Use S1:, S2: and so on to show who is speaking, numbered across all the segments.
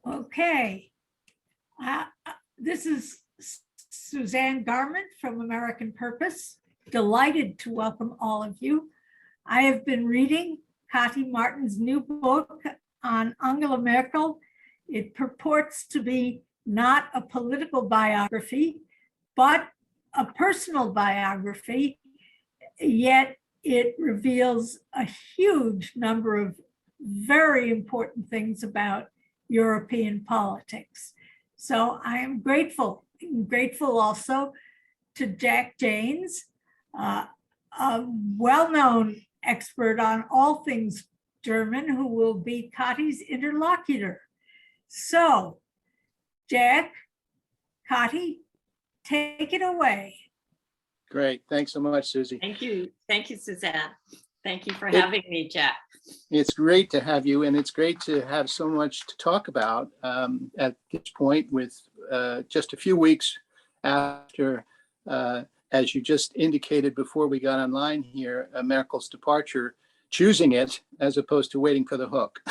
S1: Okay. This is Suzanne Garment from American Purpose. Delighted to welcome all of you. I have been reading Kati Marton's new book on Angela Merkel. It purports to be not a political biography, but a personal biography, yet it reveals a huge number of very important things about European politics. So I am grateful. I'm grateful also to Jack Janes, a well-known expert on all things German, who will be Kati's interlocutor. So, Jack, Kati, take it away.
S2: Great. Thanks so much, Susie.
S3: Thank you. Thank you, Suzanne. Thank you for having me, Jack.
S2: It's great to have you, and it's great to have so much to talk about at this point with just a few weeks after, as you just indicated before we got online here, Merkel's departure, choosing it as opposed to waiting for the hook,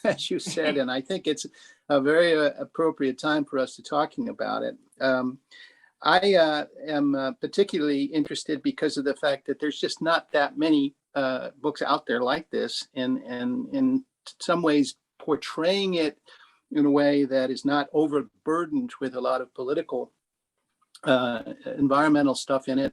S2: as you said. And I think it's a very appropriate time for us to talking about it. I am particularly interested because of the fact that there's just not that many books out there like this, and in some ways portraying it in a way that is not overburdened with a lot of political environmental stuff in it,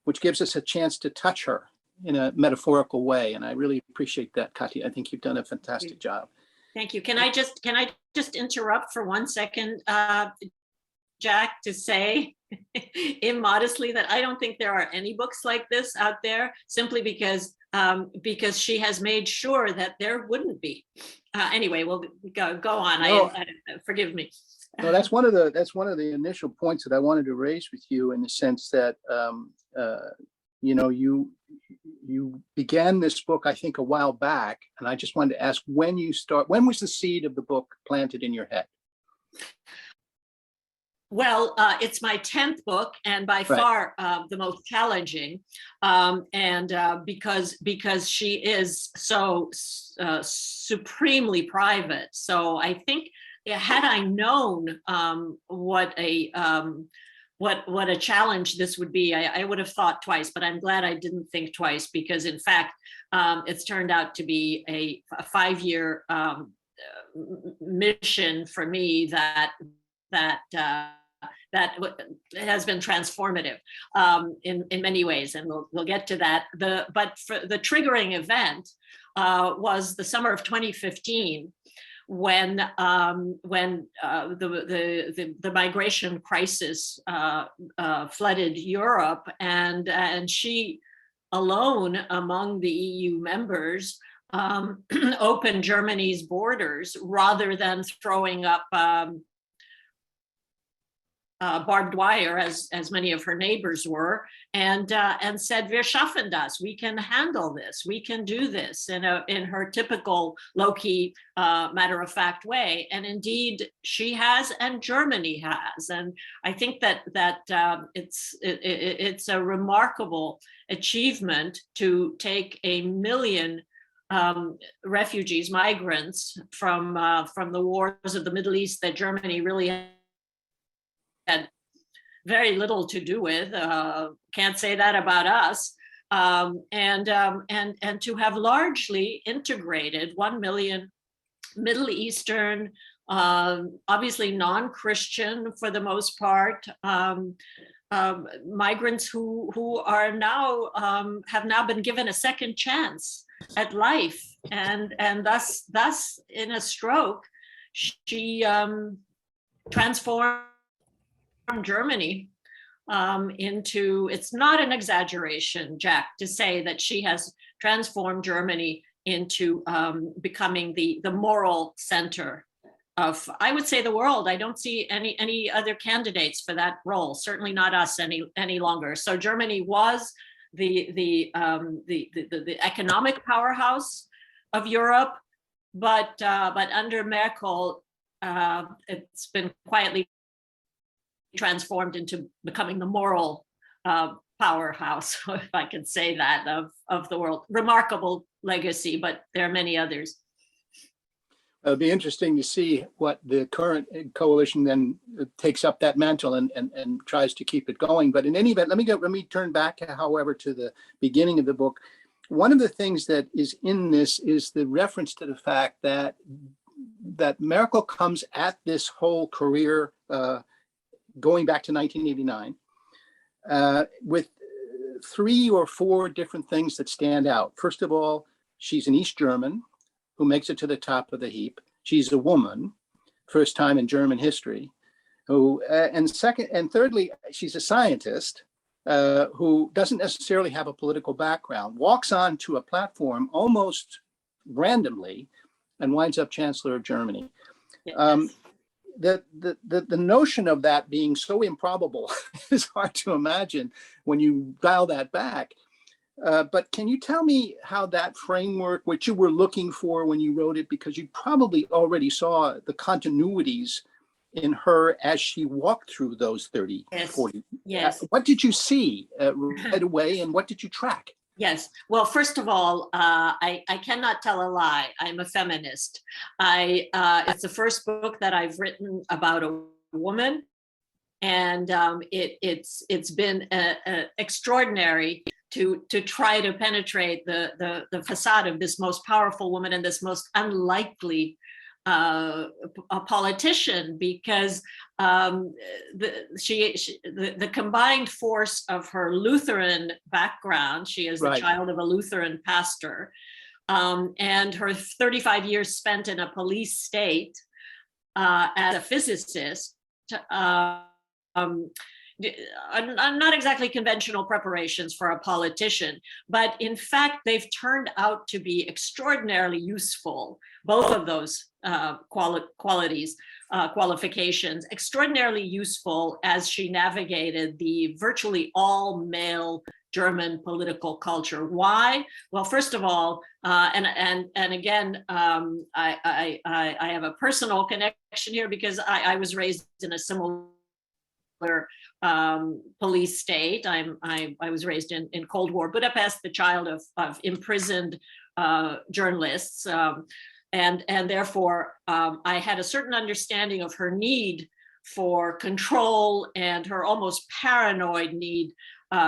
S2: which gives us a chance to touch her in a metaphorical way. And I really appreciate that, Kati. I think you've done a fantastic job.
S3: Thank you. Can I just interrupt for 1 second, Jack, to say immodestly that I don't think there are any books like this out there, simply because she has made sure that there wouldn't be. Anyway, we'll go on. No. Forgive me.
S2: Well, that's one of the initial points that I wanted to raise with you, in the sense that you began this book, I think, a while back, and I just wanted to ask when was the seed of the book planted in your head?
S3: Well, it's my 10th book, and by far the most challenging, and because she is so supremely private. So I think, had I known what a challenge this would be, I would have thought twice. But I'm glad I didn't think twice, because in fact, it's turned out to be a 5-year mission for me that has been transformative in many ways, and we'll get to that. But for the triggering event was the summer of 2015, when the migration crisis flooded Europe, and she alone among the EU members opened Germany's borders rather than throwing up barbed wire, as many of her neighbors were, and said, "Wir schaffen das. We can handle this. We can do this," in her typical low-key, matter-of-fact way. And indeed, she has, and Germany has. And I think that it's a remarkable achievement to take 1 million refugees, migrants from the wars of the Middle East that Germany really had very little to do with. Can't say that about us. And to have largely integrated 1 million Middle Eastern, obviously non-Christian for the most part, migrants who are now have now been given a second chance at life, and thus in a stroke, she transformed Germany into, it's not an exaggeration, Jack, to say that she has transformed Germany into becoming the moral center of, I would say, the world. I don't see any other candidates for that role, certainly not us any longer. So Germany was the economic powerhouse of Europe, but under Merkel, it's been quietly transformed into becoming the moral powerhouse, if I can say that, of the world. Remarkable legacy, but there are many others.
S2: It'll be interesting to see what the current coalition then takes up that mantle and tries to keep it going. But in any event, let me turn back, however, to the beginning of the book. One of the things that is in this is the reference to the fact that Merkel comes at this whole career going back to 1989 with 3 or 4 different things that stand out. First of all, she's an East German who makes it to the top of the heap. She's a woman, first time in German history. And thirdly, she's a scientist who doesn't necessarily have a political background, walks onto a platform almost randomly and winds up Chancellor of Germany.
S3: Yes.
S2: The notion of that being so improbable is hard to imagine when you dial that back. But can you tell me how that framework, which you were looking for when you wrote it, because you probably already saw the continuities in her as she walked through those 30,
S3: Yes.
S2: 40.
S3: Yes.
S2: What did you see right away, and what did you track?
S3: Yes. Well, first of all, I cannot tell a lie. I'm a feminist. It's the first book that I've written about a woman, and it's been extraordinary to try to penetrate the facade of this most powerful woman and this most unlikely a politician, because the combined force of her Lutheran background, she is the child of a Lutheran pastor, and her 35 years spent in a police state as a physicist, not exactly conventional preparations for a politician, but in fact, they've turned out to be extraordinarily useful. Both of those qualifications, extraordinarily useful as she navigated the virtually all male German political culture. Why? Well, first of all, and again, I have a personal connection here because I was raised in a similar police state. I was raised in Cold War Budapest, the child of imprisoned journalists, and therefore I had a certain understanding of her need for control and her almost paranoid need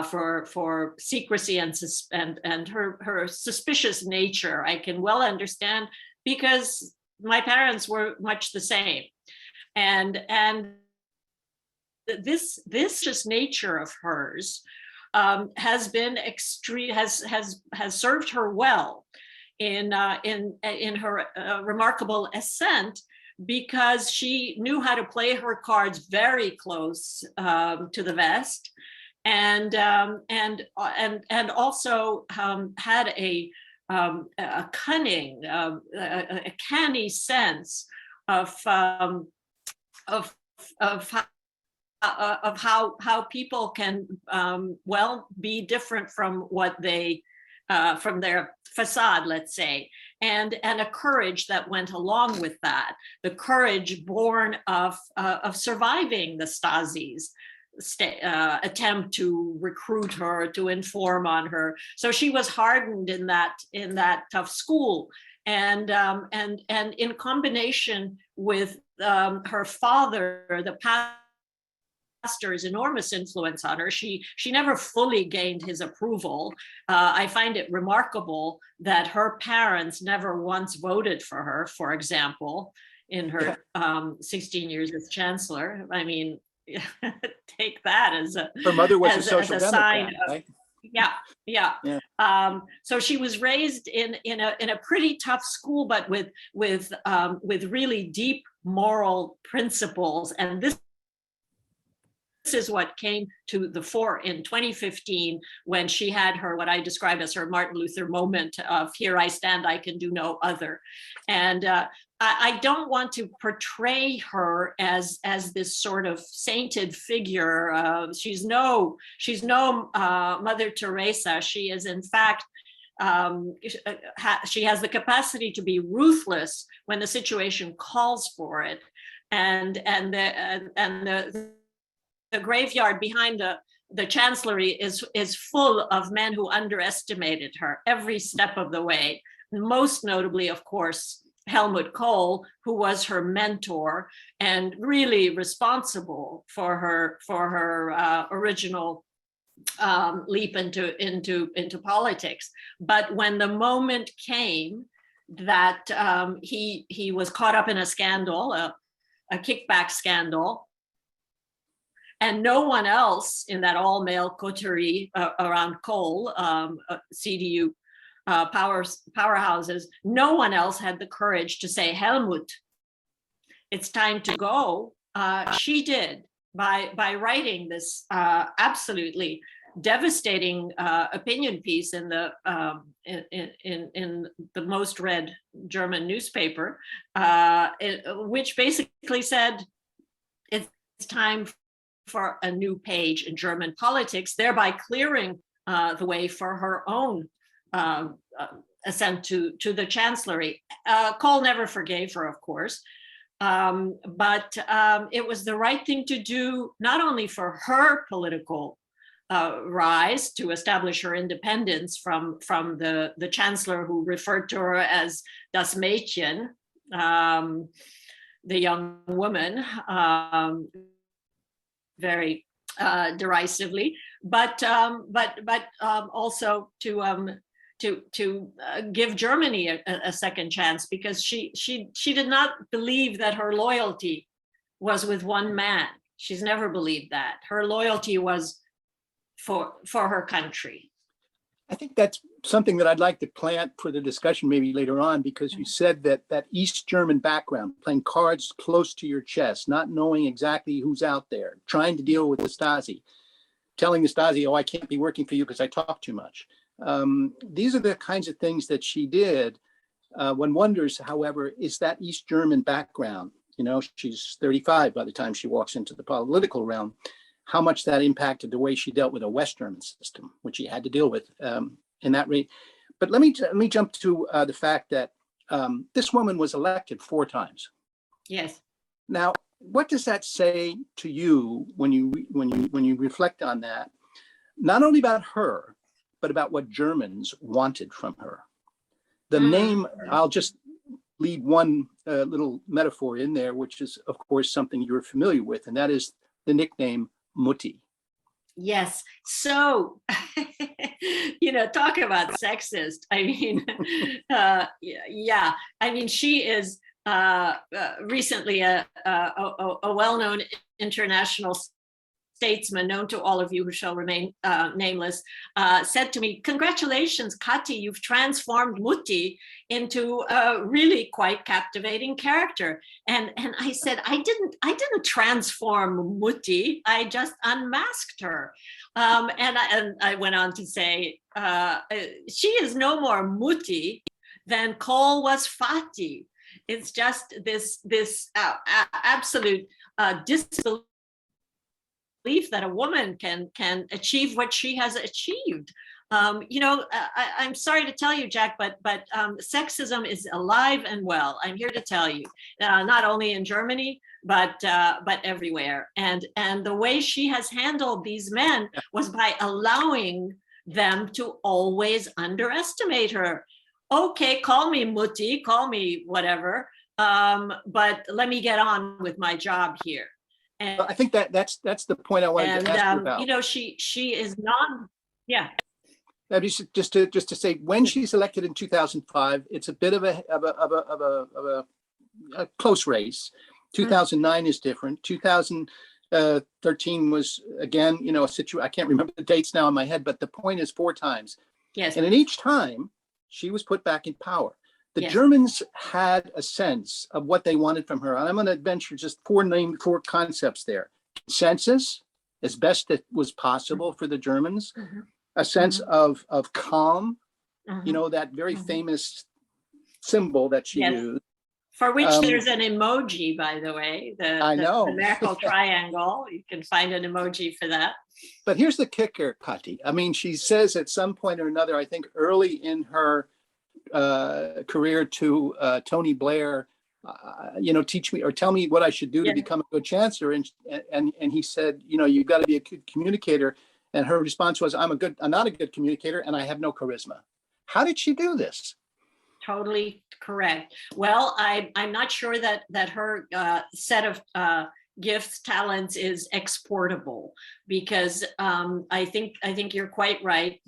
S3: for secrecy and her suspicious nature. I can well understand because my parents were much the same, and this just nature of hers has been extreme, has served her well in her remarkable ascent, because she knew how to play her cards very close to the vest, and also had a cunning, a canny sense of how people can well be different from what they from their facade, let's say, and a courage that went along with that, the courage born of surviving the Stasi's attempt to recruit her, to inform on her. So she was hardened in that tough school, and in combination with her father, the pastor's enormous influence on her, she never fully gained his approval. I find it remarkable that her parents never once voted for her, for example, in her 16 years as chancellor. I mean, take that as a
S2: her mother was a
S3: as
S2: social
S3: a
S2: democrat,
S3: sign of,
S2: right?
S3: Yeah. So she was raised in a pretty tough school, but with really deep moral principles, and this is what came to the fore in 2015 when she had her, what I describe as her Martin Luther moment of "Here I stand, I can do no other." And I don't want to portray her as this sort of sainted figure. She's no Mother Teresa. She is, in fact, she has the capacity to be ruthless when the situation calls for it, and the graveyard behind the chancellery is full of men who underestimated her every step of the way. Most notably, of course, Helmut Kohl, who was her mentor and really responsible for her original leap into politics. But when the moment came that he was caught up in a scandal, a kickback scandal, and no one else in that all-male coterie around Kohl, CDU powerhouses, no one else had the courage to say, Helmut, it's time to go. She did by writing this absolutely devastating opinion piece in the most read German newspaper, which basically said it's time for a new page in German politics, thereby clearing the way for her own ascent to the chancellery. Kohl never forgave her, of course, but it was the right thing to do, not only for her political rise to establish her independence from the chancellor, who referred to her as das Mädchen, the young woman, very derisively, but also to give Germany a second chance, because she did not believe that her loyalty was with one man. She's never believed that. Her loyalty was for her country.
S2: I think that's something that I'd like to plant for the discussion maybe later on, because you said that East German background, playing cards close to your chest, not knowing exactly who's out there, trying to deal with the Stasi, telling the Stasi, oh, I can't be working for you because I talk too much. These are the kinds of things that she did. One wonders, however, is that East German background, she's 35 by the time she walks into the political realm, how much that impacted the way she dealt with a West German system, which she had to deal with in that rate. But let me jump to the fact that this woman was elected 4 times.
S3: Yes.
S2: Now, what does that say to you when you reflect on that? Not only about her, but about what Germans wanted from her. The name, I'll just leave one little metaphor in there, which is, of course, something you're familiar with, and that is the nickname Mutti.
S3: Yes. So, talk about sexist. I mean, yeah. I mean, she is recently a well-known international statesman, known to all of you who shall remain nameless, said to me, "Congratulations, Kati, you've transformed Mutti into a really quite captivating character." And I said, I didn't transform Mutti, I just unmasked her. And I went on to say, she is no more Mutti than Kohl was Fati. It's just this absolute disbelief that a woman can achieve what she has achieved. I'm sorry to tell you, Jack, but sexism is alive and well. I'm here to tell you, not only in Germany, but everywhere. And the way she has handled these men was by allowing them to always underestimate her. Okay, call me Mutti, call me whatever, but let me get on with my job here. And
S2: I think that's the point I wanted to ask you about.
S3: She is not, yeah.
S2: Just to say, when she's elected in 2005, it's a bit of a close race. 2009 is different. 2013 was again, a situation. I can't remember the dates now in my head, but the point is 4 times.
S3: Yes.
S2: And in each time, she was put back in power. The
S3: Yes.
S2: Germans had a sense of what they wanted from her. And I'm going to venture just 4 concepts there. Consensus, as best it was possible for the Germans.
S3: Mm-hmm.
S2: A sense of calm,
S3: Mm-hmm.
S2: that very famous symbol that she used.
S3: For which there's an emoji, by the way.
S2: I know.
S3: The Merkel triangle. You can find an emoji for that.
S2: But here's the kicker, Kati. I mean, she says at some point or another, I think early in her career to Tony Blair, teach me or tell me what I should do to become a good chancellor. And he said, you've got to be a good communicator. And her response was, I'm not a good communicator and I have no charisma. How did she do this?
S3: Totally correct. Well, I'm not sure that her set of gifts, talents is exportable, because I think you're quite right.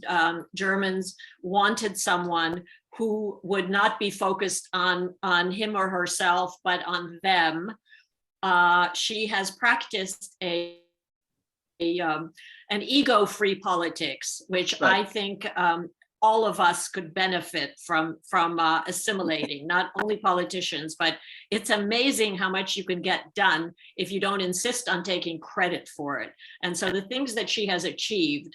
S3: Germans wanted someone who would not be focused on him or herself, but on them. She has practiced an ego-free politics, which
S2: Right.
S3: I think all of us could benefit from assimilating, not only politicians, but it's amazing how much you can get done if you don't insist on taking credit for it. And so the things that she has achieved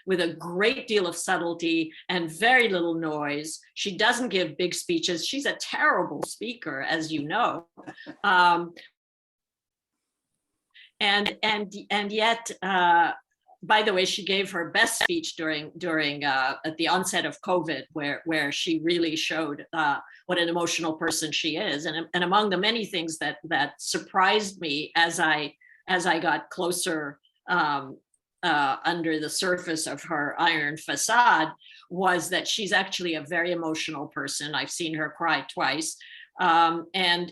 S3: with a great deal of subtlety and very little noise. She doesn't give big speeches. She's a terrible speaker, as you know. And yet, by the way, she gave her best speech during at the onset of COVID, where she really showed what an emotional person she is. And among the many things that surprised me as I got closer under the surface of her iron facade, was that she's actually a very emotional person. I've seen her cry twice, and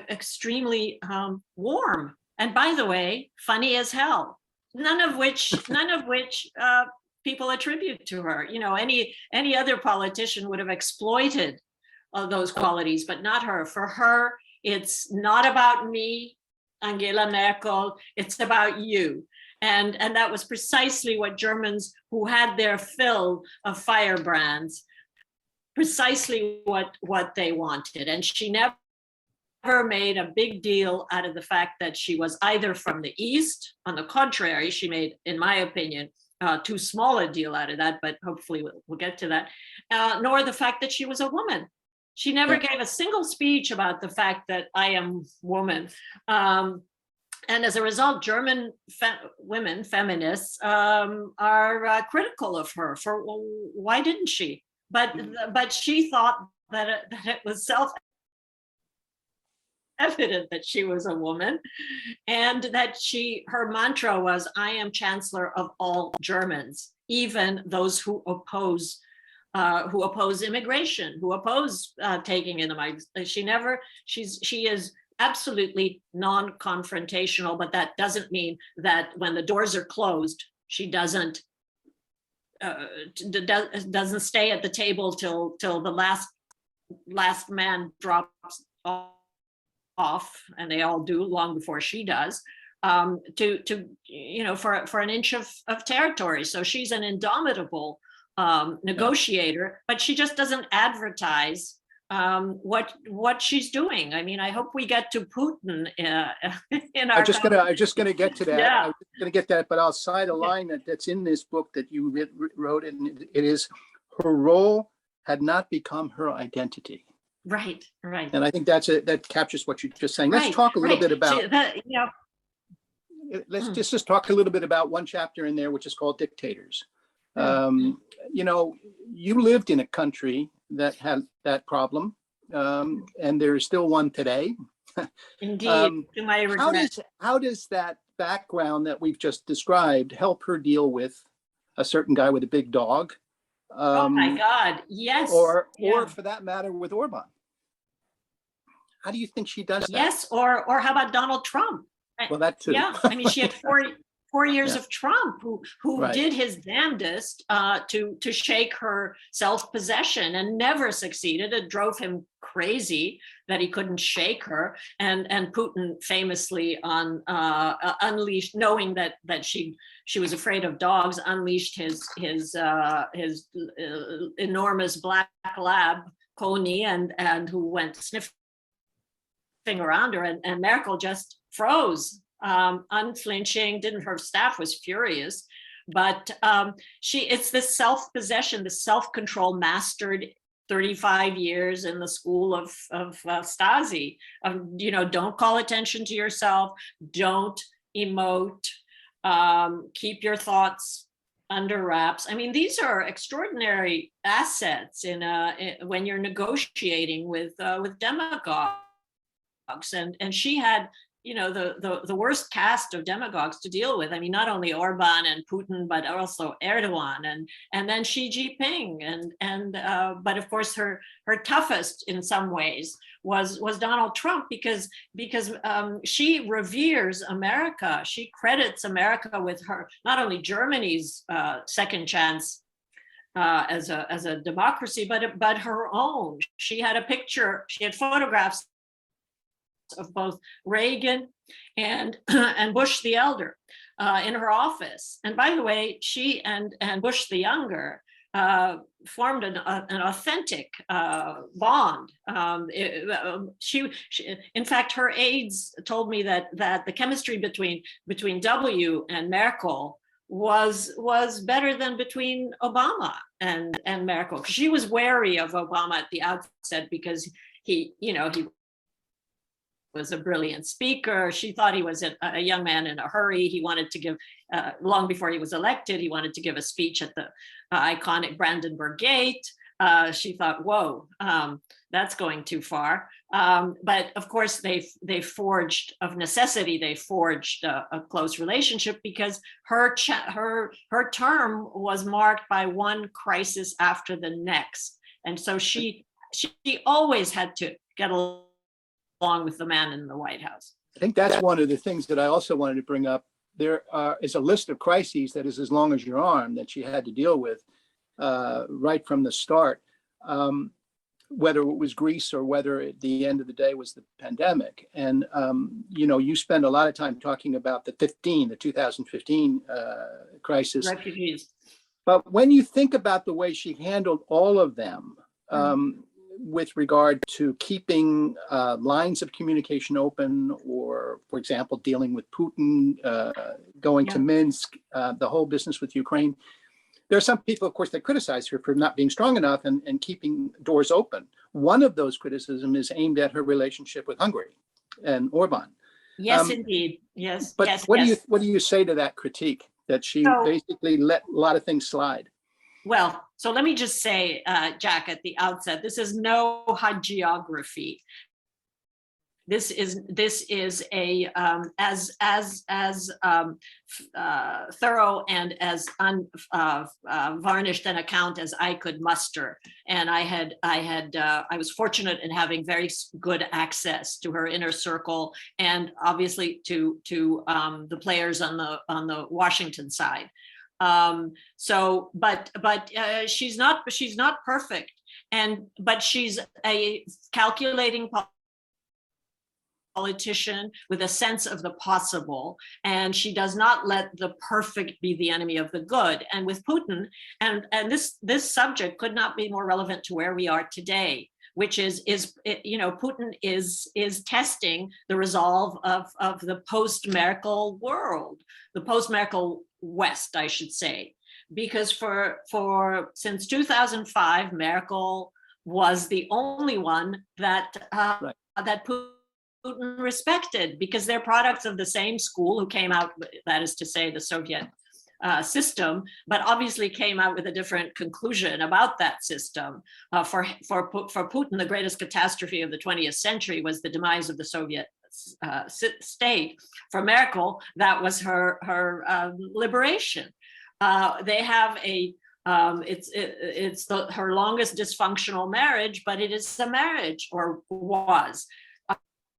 S3: extremely warm. And by the way, funny as hell. None of which people attribute to her. You know, any other politician would have exploited those qualities, but not her. For her, it's not about me, Angela Merkel. It's about you. And that was precisely what Germans who had their fill of firebrands, precisely what they wanted. And she never made a big deal out of the fact that she was either from the East. On the contrary, she made, in my opinion, too small a deal out of that, but hopefully we'll get to that, nor the fact that she was a woman. She never gave a single speech about the fact that I am woman. And as a result, German women, feminists, are critical of her for, well, why didn't she? But she thought that it was self-evident that she was a woman, and that her mantra was, I am Chancellor of all Germans, even those who oppose immigration, who oppose taking in the migrants. She is absolutely non-confrontational, but that doesn't mean that when the doors are closed, she doesn't stay at the table till the last man drops off, and they all do long before she does, for an inch of territory. So she's an indomitable negotiator, but she just doesn't advertise what she's doing. I mean, I hope we get to Putin in our.
S2: I'm just gonna get to that.
S3: Yeah.
S2: I'm gonna get that, but I'll cite a line that's in this book that you wrote, and it is, her role had not become her identity.
S3: Right.
S2: And I think that captures what you're just saying. Let's talk a little bit about. Let's just talk a little bit about one chapter in there, which is called Dictators. You lived in a country that had that problem, and there is still one today.
S3: Indeed, to my regret.
S2: How does that background that we've just described help her deal with a certain guy with a big dog?
S3: Oh my God, yes.
S2: Or for that matter, with Orban. How do you think she does that?
S3: Yes, or how about Donald Trump?
S2: Well, that too.
S3: Yeah, I mean, she had 4 years of Trump, who
S2: Right.
S3: did his damnedest to shake her self-possession and never succeeded. It drove him crazy that he couldn't shake her. And Putin famously unleashed, knowing that she was afraid of dogs, unleashed his enormous black lab, Coney, and who went sniffing around her, and Merkel just froze, unflinching. Her staff was furious, but it's this self-possession, the self-control mastered 35 years in the school of Stasi. Don't call attention to yourself, don't emote, keep your thoughts under wraps. I mean, these are extraordinary assets when you're negotiating with demagogues. And she had the worst cast of demagogues to deal with. I mean, not only Orban and Putin, but also Erdogan and then Xi Jinping. But of course, her toughest in some ways was Donald Trump, because she reveres America. She credits America with her, not only Germany's second chance as a democracy, but her own. She had photographs of both Reagan and Bush the elder in her office. And by the way, she and Bush the younger formed an authentic bond. She, in fact, her aides told me that the chemistry between W and Merkel was better than between Obama and Merkel. She was wary of Obama at the outset because he was a brilliant speaker. She thought he was a young man in a hurry. He wanted to give, long before he was elected, he wanted to give a speech at the iconic Brandenburg Gate. She thought, whoa, that's going too far. But of course, they forged, of necessity, they forged a close relationship because her term was marked by one crisis after the next. And so she always had to get along with the man in the White House.
S2: I think that's one of the things that I also wanted to bring up. There is a list of crises that is as long as your arm that she had to deal with right from the start, whether it was Greece or whether at the end of the day was the pandemic. And, you spend a lot of time talking about the 2015 crisis.
S3: Refugees.
S2: But when you think about the way she handled all of them, with regard to keeping lines of communication open, or, for example, dealing with Putin, going to Minsk, the whole business with Ukraine. There are some people, of course, that criticize her for not being strong enough and keeping doors open. One of those criticisms is aimed at her relationship with Hungary and Orban.
S3: Yes, indeed. Yes.
S2: But
S3: yes,
S2: what
S3: yes.
S2: do you say to that critique, that she basically let a lot of things slide?
S3: Well, so let me just say, Jack, at the outset, this is no hagiography. This is a as thorough and as unvarnished an account as I could muster. And I was fortunate in having very good access to her inner circle, and obviously to the players on the Washington side. But she's not perfect, but she's a calculating politician with a sense of the possible, and she does not let the perfect be the enemy of the good. And with Putin, and this subject could not be more relevant to where we are today, which is Putin is testing the resolve of the post-Merkel world, the post-Merkel West, I should say, because since 2005, Merkel was the only one that Putin respected, because they're products of the same school who came out, that is to say, the Soviet system, but obviously came out with a different conclusion about that system. For Putin, the greatest catastrophe of the 20th century was the demise of the Soviet state. For Merkel, that was her liberation. They have her longest dysfunctional marriage, but it is a marriage, or was.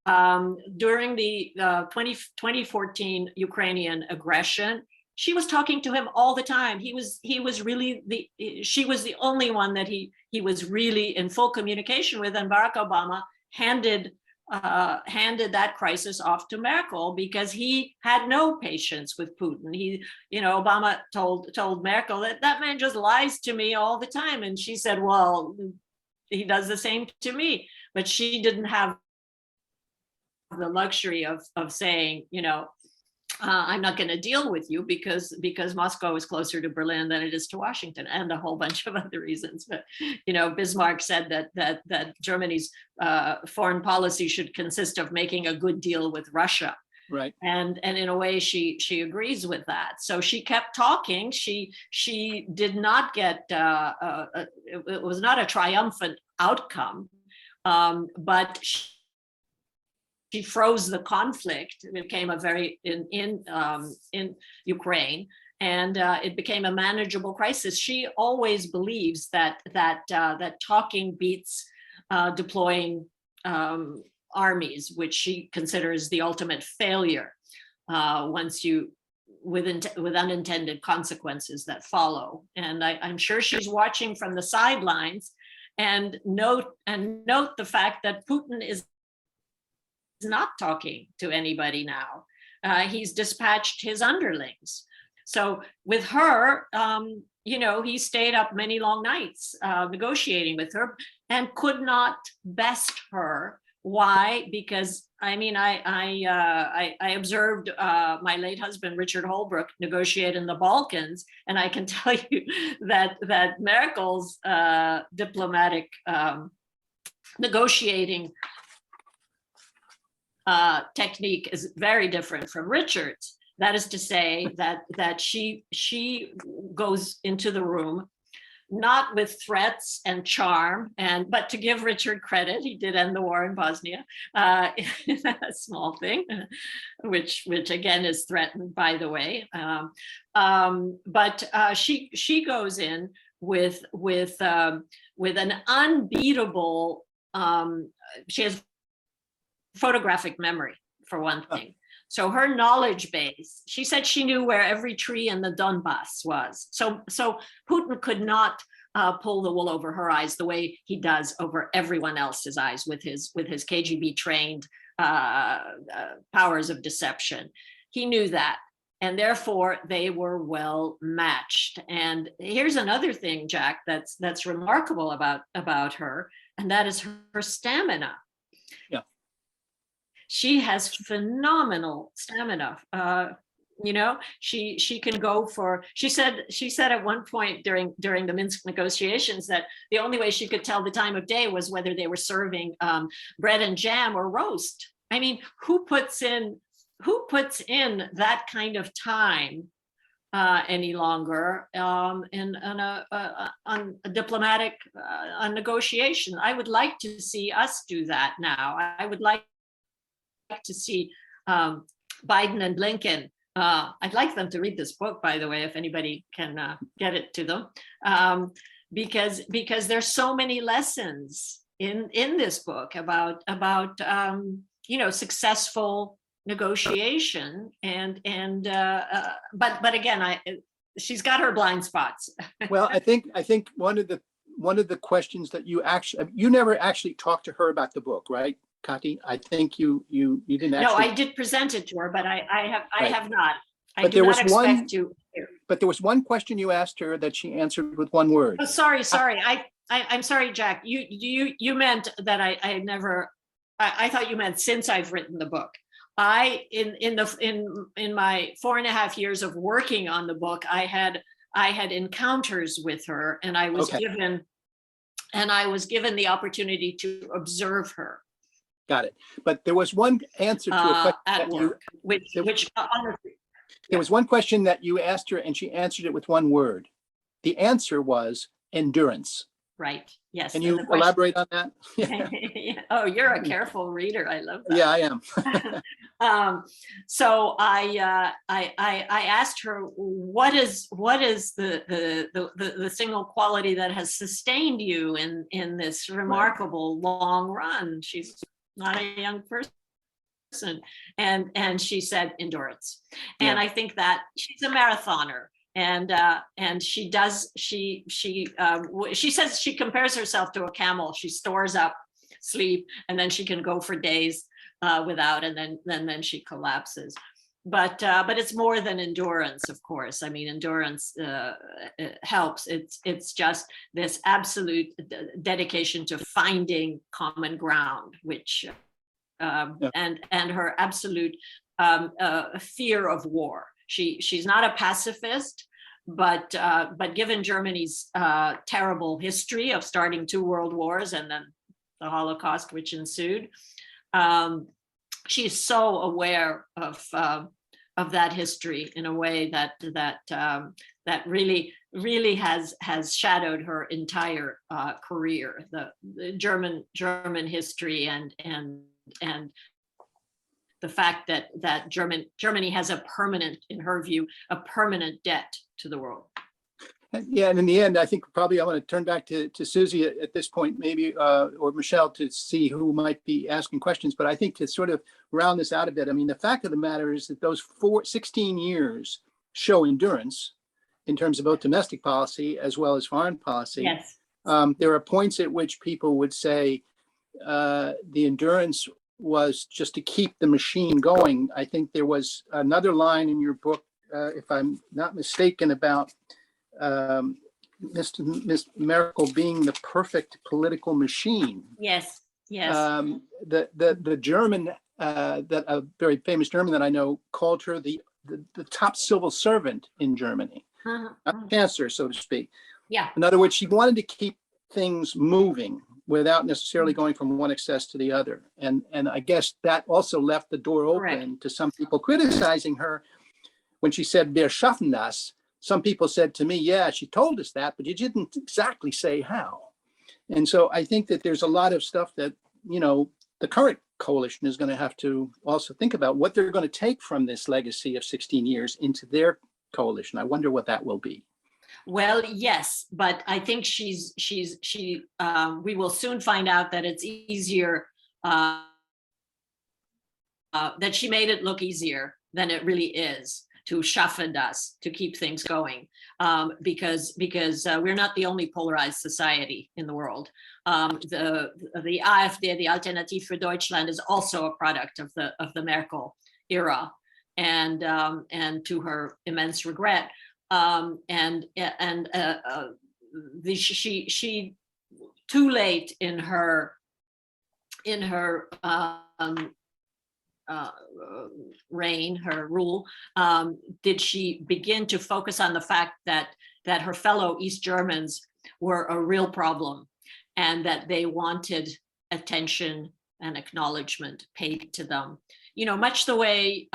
S3: During the 2014 Ukrainian aggression, she was talking to him all the time. She was the only one that he was really in full communication with, and Barack Obama handed that crisis off to Merkel because he had no patience with Putin. Obama told Merkel that man just lies to me all the time, and she said, well, he does the same to me. But she didn't have the luxury of saying, I'm not going to deal with you because Moscow is closer to Berlin than it is to Washington, and a whole bunch of other reasons. But Bismarck said that Germany's foreign policy should consist of making a good deal with Russia. Right. And in a way, she agrees with that. So she kept talking. She did not get it was not a triumphant outcome, but she froze the conflict. It became a very in Ukraine, and it became a manageable crisis. She always believes that talking beats deploying armies, which she considers the ultimate failure with unintended consequences that follow. And I'm sure she's watching from the sidelines and note the fact that Putin is not talking to anybody now. He's dispatched his underlings. So with her, he stayed up many long nights negotiating with her and could not best her. Why? Because I observed my late husband Richard Holbrooke negotiate in the Balkans, and I can tell you that Merkel's diplomatic negotiating technique is very different from Richard's. That is to say that she goes into the room not with threats and charm, but to give Richard credit, he did end the war in Bosnia, a small thing, which again is threatened, by the way. But she goes in with an unbeatable. She has photographic memory, for one thing. So her knowledge base, she said she knew where every tree in the Donbass was. So Putin could not pull the wool over her eyes the way he does over everyone else's eyes with his KGB trained powers of deception. He knew that, and therefore they were well matched. And here's another thing, Jack, that's remarkable about her, and that is her stamina.
S2: Yeah.
S3: She has phenomenal stamina. She can go for. She said at one point during the Minsk negotiations that the only way she could tell the time of day was whether they were serving bread and jam or roast. I mean, who puts in that kind of time any longer on a diplomatic negotiation? I would like to see us do that now. I would like to see Biden and Blinken. I'd like them to read this book, by the way, if anybody can get it to them, because there's so many lessons in this book about successful negotiation but again, she's got her blind spots.
S2: Well, I think one of the questions that you never actually talked to her about the book, right, Kati? I think you didn't actually.
S3: No, I did present it to her, but I have not. I
S2: But
S3: do not expect to.
S2: But there was one question you asked her that she answered with one word.
S3: Oh, sorry. I'm sorry, Jack. You meant that I never. I thought you meant since I've written the book. In my 4.5 years of working on the book, I had encounters with her, and I was given the opportunity to observe her.
S2: Got it. But there was one answer to a question
S3: at work, which honestly,
S2: there was one question that you asked her, and she answered it with one word. The answer was endurance.
S3: Right. Yes.
S2: Can you elaborate on that?
S3: Yeah. Oh, you're a careful reader. I love that.
S2: Yeah, I am.
S3: So I asked her, what is the single quality that has sustained you in this remarkable long run? She's not a young person, and she said endurance. And I think that she's a marathoner. And she says she compares herself to a camel. She stores up sleep, and then she can go for days without, and then she collapses. But it's more than endurance, of course. I mean, endurance helps. It's just this absolute dedication to finding common ground, which and her absolute fear of war. She's not a pacifist, but given Germany's terrible history of starting 2 world wars and then the Holocaust, which ensued, she's so aware of that history in a way that really has shadowed her entire career. The German history and the fact that Germany has a permanent, in her view, a permanent debt to the world.
S2: Yeah, and in the end, I think probably I want to turn back to Susie at this point, maybe, or Michelle, to see who might be asking questions. But I think to sort of round this out a bit, I mean, the fact of the matter is that those 16 years show endurance in terms of both domestic policy as well as foreign policy.
S3: Yes.
S2: There are points at which people would say the endurance was just to keep the machine going. I think there was another line in your book, if I'm not mistaken, about Miss Merkel being the perfect political machine.
S3: Yes, yes.
S2: The German, that a very famous German that I know, called her the top civil servant in Germany, a chancellor, so to speak.
S3: Yeah.
S2: In other words, she wanted to keep things moving without necessarily going from one excess to the other. And I guess that also left the door open
S3: Correct.
S2: to some people criticizing her when she said, "Wir schaffen das." Some people said to me, yeah, she told us that, but you didn't exactly say how. And so I think that there's a lot of stuff that, you know, the current coalition is going to have to also think about what they're going to take from this legacy of 16 years into their coalition. I wonder what that will be.
S3: Well, yes, but I think we will soon find out that it's easier, that she made it look easier than it really is to schaffen das, to keep things going, because we're not the only polarized society in the world. The AfD, the Alternative für Deutschland, is also a product of the Merkel era, and to her immense regret. She too late in her reign, her rule, did she begin to focus on the fact that her fellow East Germans were a real problem, and that they wanted attention and acknowledgement paid to them. You know, much the way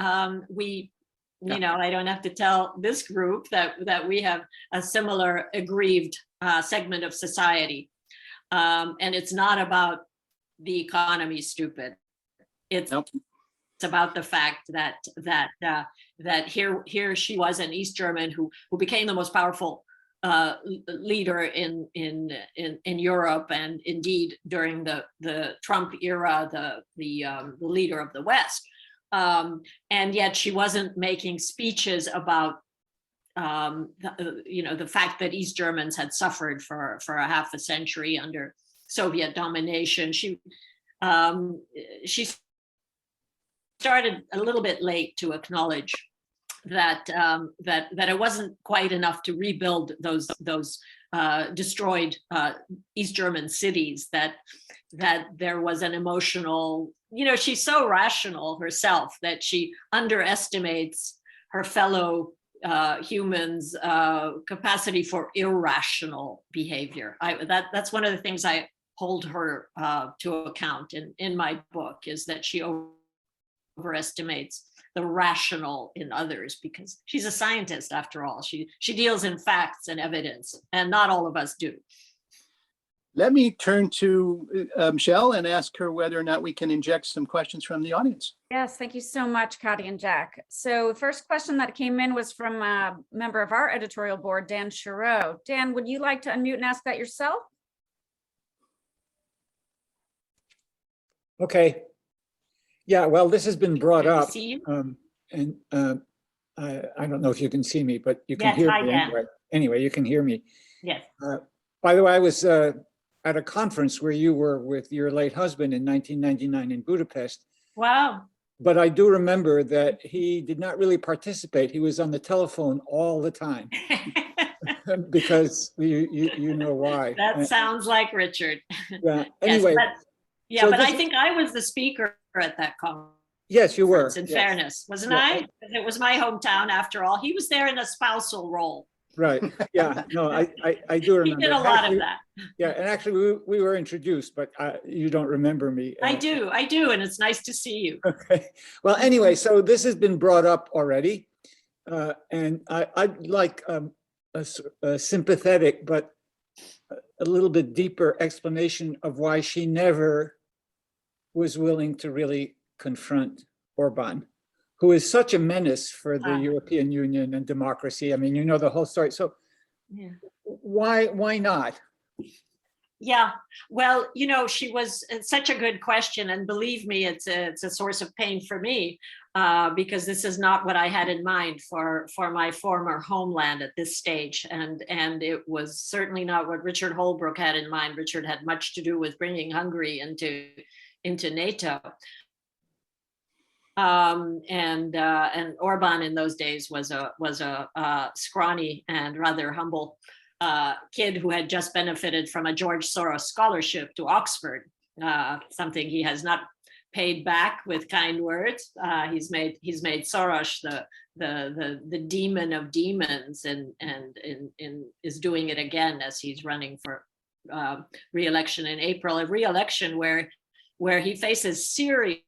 S3: you know, I don't have to tell this group that we have a similar aggrieved segment of society, and it's not about the economy, stupid. It's about the fact that here she was, an East German who became the most powerful leader in Europe, and indeed during the Trump era, the leader of the West. And yet she wasn't making speeches about you know, the fact that East Germans had suffered for a half a century under Soviet domination. She started a little bit late to acknowledge that it wasn't quite enough to rebuild those destroyed East German cities, that there was an emotional, you know, she's so rational herself that she underestimates her fellow humans' capacity for irrational behavior. That's one of the things I hold her to account in my book, is that she overestimates the rational in others, because she's a scientist after all. She deals in facts and evidence, and not all of us do.
S2: Let me turn to Michelle and ask her whether or not we can inject some questions from the audience.
S4: Yes, thank you so much, Kati and Jack. So the first question that came in was from a member of our editorial board, Dan Chiro. Dan, would you like to unmute and ask that yourself?
S5: Okay. Yeah, well, this has been brought up.
S3: See you?
S5: And I don't know if you can see me, but you can
S3: Yes,
S5: hear
S3: hi,
S5: me
S3: Dan.
S5: anyway. Anyway, you can hear me.
S3: Yes.
S5: By the way, I was at a conference where you were with your late husband in 1999 in Budapest.
S3: Wow.
S5: But I do remember that he did not really participate. He was on the telephone all the time because you know why.
S3: That sounds like Richard.
S5: Yeah.
S3: Yes,
S5: Anyway.
S3: but
S5: so
S3: I
S5: this-
S3: think I was the speaker at that conference.
S5: Yes, you were.
S3: In
S5: Yes.
S3: fairness, wasn't
S5: Yeah.
S3: I? It was my hometown after all. He was there in a spousal role.
S5: Right. Yeah. No, I do
S3: He
S5: remember.
S3: did a lot
S5: Actually,
S3: of that.
S5: Yeah, and actually we were introduced, but you don't remember me.
S3: I do, and it's nice to see you.
S5: Okay. Well, anyway, so this has been brought up already, and I'd like a sympathetic but a little bit deeper explanation of why she never was willing to really confront Orban, who is such a menace for the
S3: Ah.
S5: European Union and democracy. I mean, you know the whole story. So
S3: Yeah.
S5: why not?
S3: Yeah, well, you know, it's such a good question, and believe me, it's a source of pain for me, because this is not what I had in mind for my former homeland at this stage, and it was certainly not what Richard Holbrooke had in mind. Richard had much to do with bringing Hungary into NATO, and Orban in those days was a scrawny and rather humble kid who had just benefited from a George Soros scholarship to Oxford, something he has not paid back with kind words. He's made Soros the demon of demons, and is doing it again as he's running for re-election in April, a re-election where he faces serious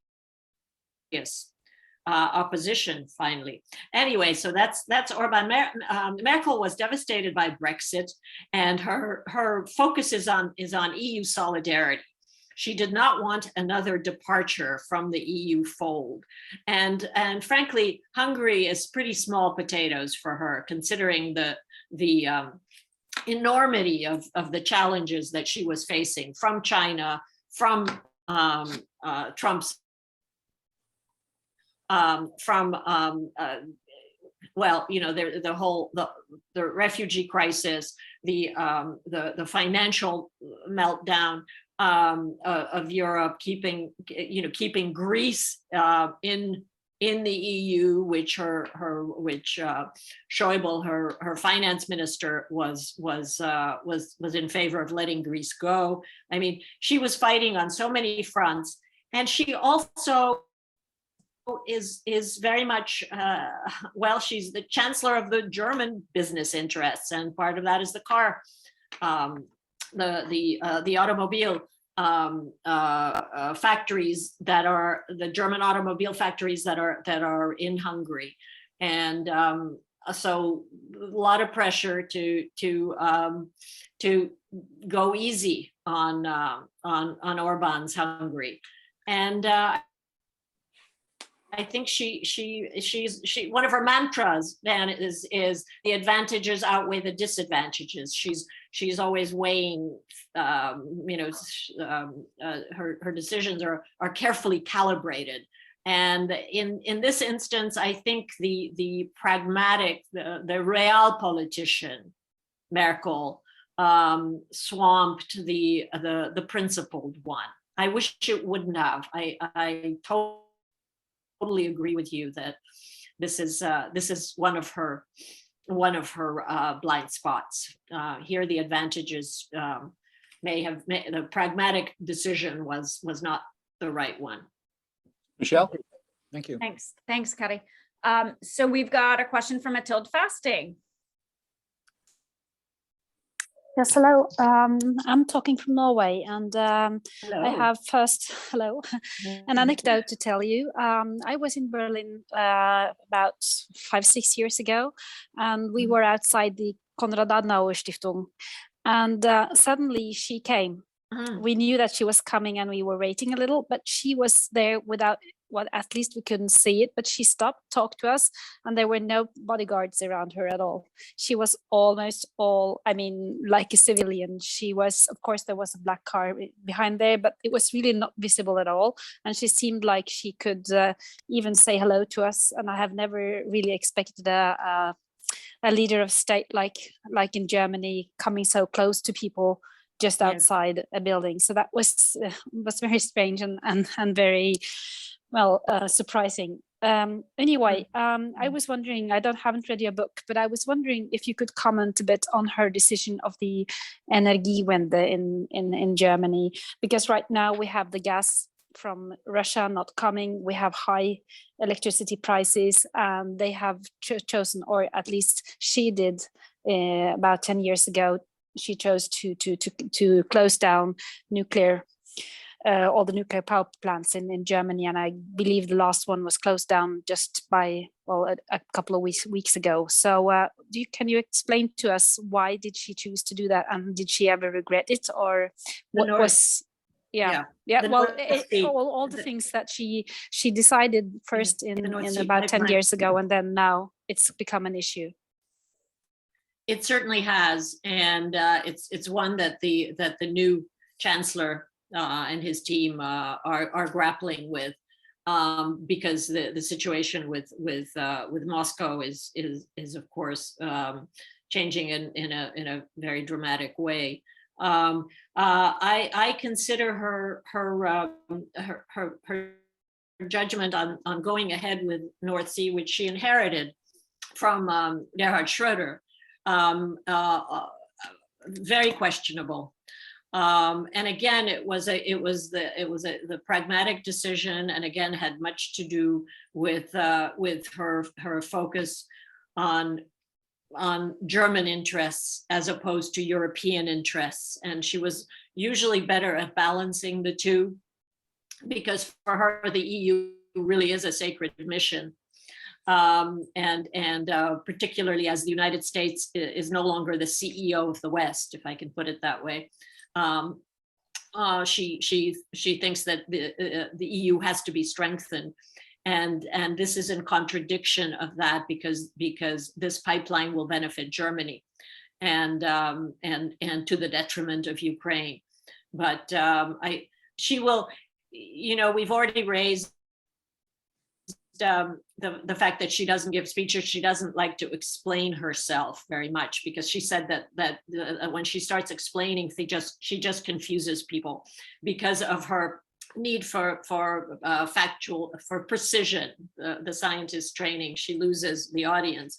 S3: opposition finally. Anyway, so that's Orban. Merkel was devastated by Brexit, and her focus is on EU solidarity. She did not want another departure from the EU fold, and frankly, Hungary is pretty small potatoes for her, considering the enormity of the challenges that she was facing from China, from Trump's. Well, you know, the refugee crisis, the financial meltdown of Europe, keeping Greece in the EU, which Schäuble, her finance minister, was in favor of letting Greece go. I mean, she was fighting on so many fronts, and she also is very much she's the chancellor of the German business interests, and part of that is the car, the automobile factories that are the German automobile factories that are in Hungary, and so a lot of pressure to go easy on Orban's Hungary, and I think she's one of her mantras then is the advantages outweigh the disadvantages. She's always weighing, her decisions are carefully calibrated. And in this instance, I think the pragmatic, the real politician, Merkel, swamped the principled one. I wish it wouldn't have. I totally agree with you that this is one of her blind spots. Here, the advantages the pragmatic decision was not the right one.
S2: Michelle?
S5: Thank you.
S4: Thanks, Kati. So we've got a question from Mathilde Fasting.
S6: Yes, hello. I'm talking from Norway, and
S3: Hello.
S6: I have first, hello, an anecdote to tell you. I was in Berlin about 5-6 years ago, and we were outside the Konrad Adenauer Stiftung, and suddenly she came. We knew that she was coming, and we were waiting a little, but she was there without, well, at least we couldn't see it, but she stopped, talked to us, and there were no bodyguards around her at all. She was almost like a civilian. She was, of course, there was a black car behind there, but it was really not visible at all. And she seemed like she could even say hello to us. And I have never really expected a leader of state like in Germany coming so close to people just outside a building. So that was very strange and very, surprising. Anyway, I was wondering, I haven't read your book, but I was wondering if you could comment a bit on her decision of the Energiewende in Germany, because right now we have the gas from Russia not coming, we have high electricity prices, and they have chosen, or at least she did about 10 years ago, she chose to close down nuclear, all the nuclear power plants in Germany, and I believe the last one was closed down just by a couple of weeks ago. So can you explain to us why did she choose to do that, and did she ever regret it, or what was? Yeah.
S3: The
S6: Well,
S3: North Sea.
S6: all the things that she decided first
S3: the North
S6: in
S3: Sea
S6: about 10
S3: pipeline.
S6: years ago, and then now it's become an issue.
S3: It certainly has, and it's one that the new Chancellor and his team are grappling with, because the situation with Moscow is of course changing in a very dramatic way. I consider her judgment on going ahead with North Sea, which she inherited from Gerhard Schröder, very questionable. And again, it was the pragmatic decision, and again had much to do with her focus on German interests as opposed to European interests. And she was usually better at balancing the two, because for her, the EU really is a sacred mission. And particularly as the United States is no longer the CEO of the West, if I can put it that way. She thinks that the EU has to be strengthened. And this is in contradiction of that, because this pipeline will benefit Germany and to the detriment of Ukraine. But she will, we've already raised the fact that she doesn't give speeches. She doesn't like to explain herself very much, because she said that when she starts explaining, she just confuses people because of her need for precision, the scientist training. She loses the audience,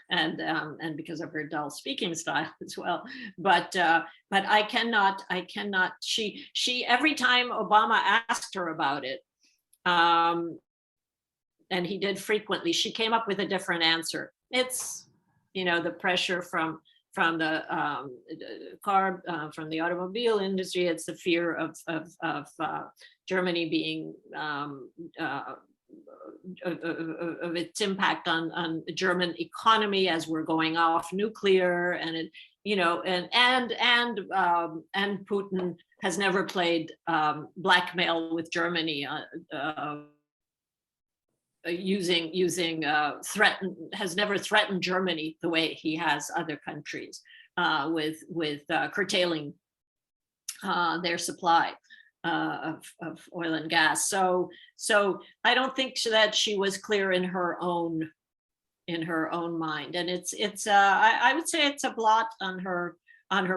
S3: and because of her dull speaking style as well. But I cannot. She every time Obama asked her about it, and he did frequently, she came up with a different answer. It's the pressure from the from the automobile industry. It's the fear of Germany being of its impact on the German economy as we're going off nuclear, and it, and Putin has never played blackmail with Germany. Has never threatened Germany the way he has other countries, with curtailing their supply of oil and gas. So I don't think that she was clear in her own mind, and it's I would say it's a blot on her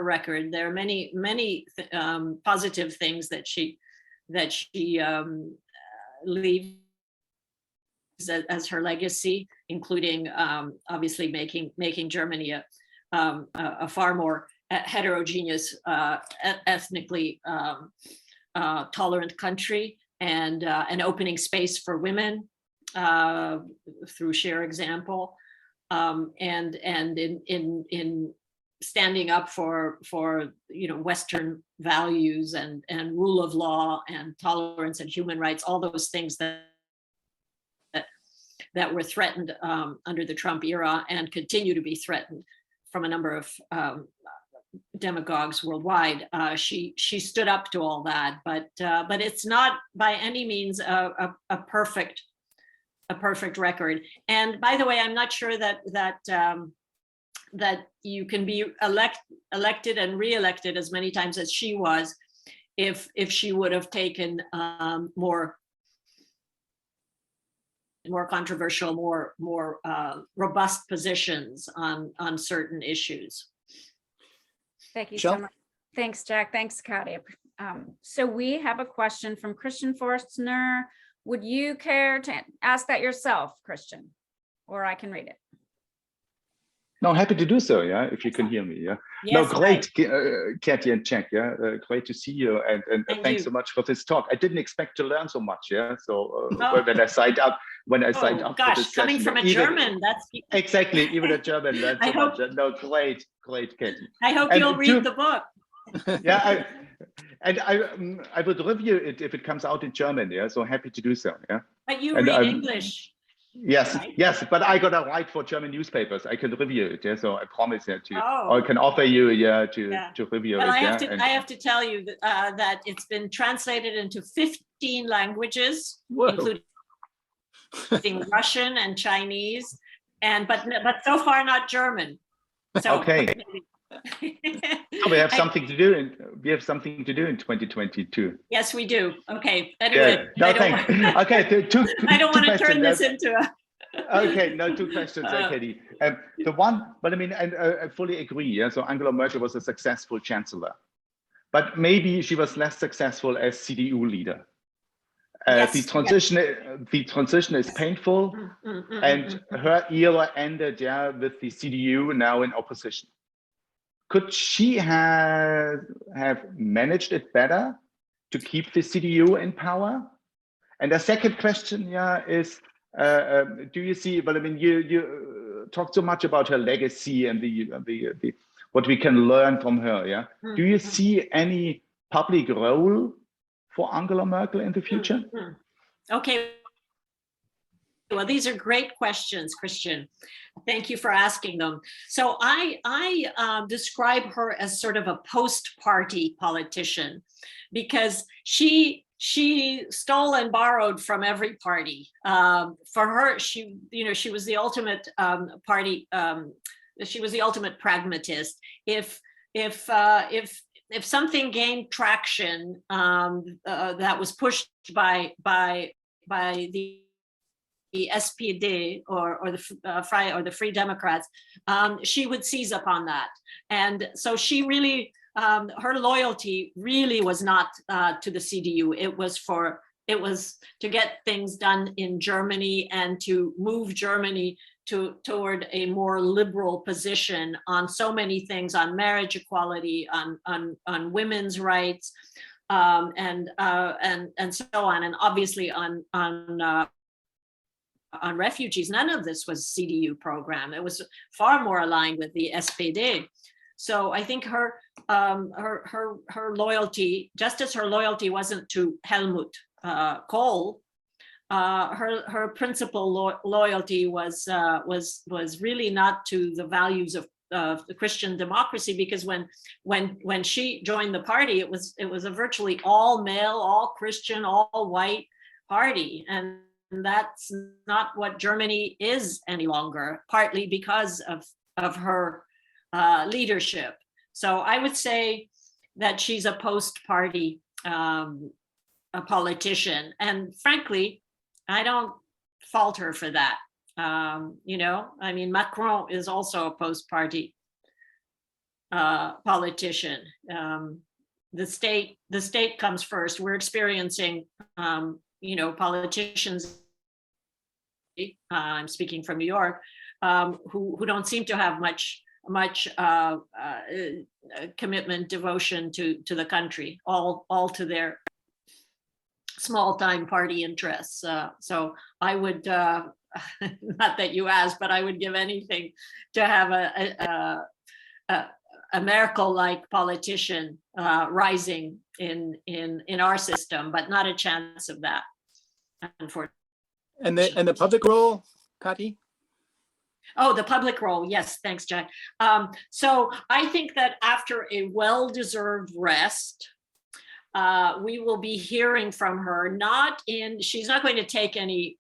S3: record. There are many positive things that she leaves as her legacy, including obviously making Germany a far more heterogeneous, ethnically tolerant country, and opening space for women through sheer example, and in standing up for Western values and rule of law and tolerance and human rights, all those things that were threatened under the Trump era and continue to be threatened from a number of demagogues worldwide. She stood up to all that, but it's not by any means a perfect record. And by the way, I'm not sure that you can be elected and re-elected as many times as she was if she would have taken more controversial, more robust positions on certain issues.
S4: Thank you
S2: Jill?
S4: so much. Thanks, Jack. Thanks, Kati. So we have a question from Christian Forstner. Would you care to ask that yourself, Christian? Or I can read it.
S7: No, happy to do so, yeah, if you can hear me, yeah.
S3: Yes,
S7: no, great, Kati and Jack, yeah, great to see you, and thanks so much for this talk. I didn't expect to learn so much, yeah, so when I signed up for this
S3: coming
S7: session,
S3: from a German, that's...
S7: Exactly, even a German learned so much. No, great, Kati.
S3: I hope you'll read the book.
S7: Yeah, I would review it if it comes out in German, yeah, so happy to do so, yeah.
S3: But you read English.
S7: Yes,
S3: Right?
S7: yes, but I gotta write for German newspapers. I can review it, yeah. So I promise to,
S3: Oh.
S7: or I can offer you, yeah,
S3: Yeah.
S7: to review
S3: Well,
S7: it,
S3: I
S7: yeah.
S3: have to tell you that, that it's been translated into 15 languages,
S2: Whoa.
S3: including Russian and Chinese, but so far not German. So,
S7: Okay. So we have
S3: I-
S7: something to do, and we have something to do in 2022.
S3: Yes, we do. Okay.
S7: Yeah.
S3: Anyway,
S7: No,
S3: I don't
S7: thanks.
S3: want-
S7: Okay, two
S3: I don't want to
S7: questions.
S3: turn this into a.
S7: Okay, no, two questions, Katie. The one, but I mean, and I fully agree. Yeah, so Angela Merkel was a successful chancellor, but maybe she was less successful as CDU leader.
S3: Yes,
S7: the transition is painful, and her era ended, yeah, with the CDU now in opposition. Could she have managed it better to keep the CDU in power? And the second question, yeah, is, do you see? But I mean, you talked so much about her legacy and the what we can learn from her. Yeah. Do you see any public role for Angela Merkel in the future?
S3: Okay. Well, these are great questions, Christian. Thank you for asking them. So I describe her as sort of a post-party politician, because she stole and borrowed from every party. For her, she was the ultimate party. She was the ultimate pragmatist. If something gained traction that was pushed by the SPD or the Free Democrats, she would seize upon that. And so she really, her loyalty really was not to the CDU. It was to get things done in Germany and to move Germany toward a more liberal position on so many things, on marriage equality, on women's rights, and so on, and obviously on refugees. None of this was CDU program. It was far more aligned with the SPD. So I think her loyalty, just as her loyalty wasn't to Helmut Kohl, her principal loyalty was really not to the values of the Christian democracy, because when she joined the party, it was a virtually all male, all Christian, all white party, and that's not what Germany is any longer, partly because of her leadership. So I would say that she's a post-party a politician, and frankly, I don't fault her for that. I mean, Macron is also a post-party politician. The state comes first. We're experiencing, politicians. I'm speaking from New York, who don't seem to have much commitment, devotion to the country, all to their small-time party interests. So I would, not that you asked, but I would give anything to have a Merkel-like politician rising in our system, but not a chance of that, unfortunately.
S2: And the public role, Kati?
S3: Oh, the public role. Yes, thanks, Jack. So I think that after a well-deserved rest, we will be hearing from her. She's not going to take any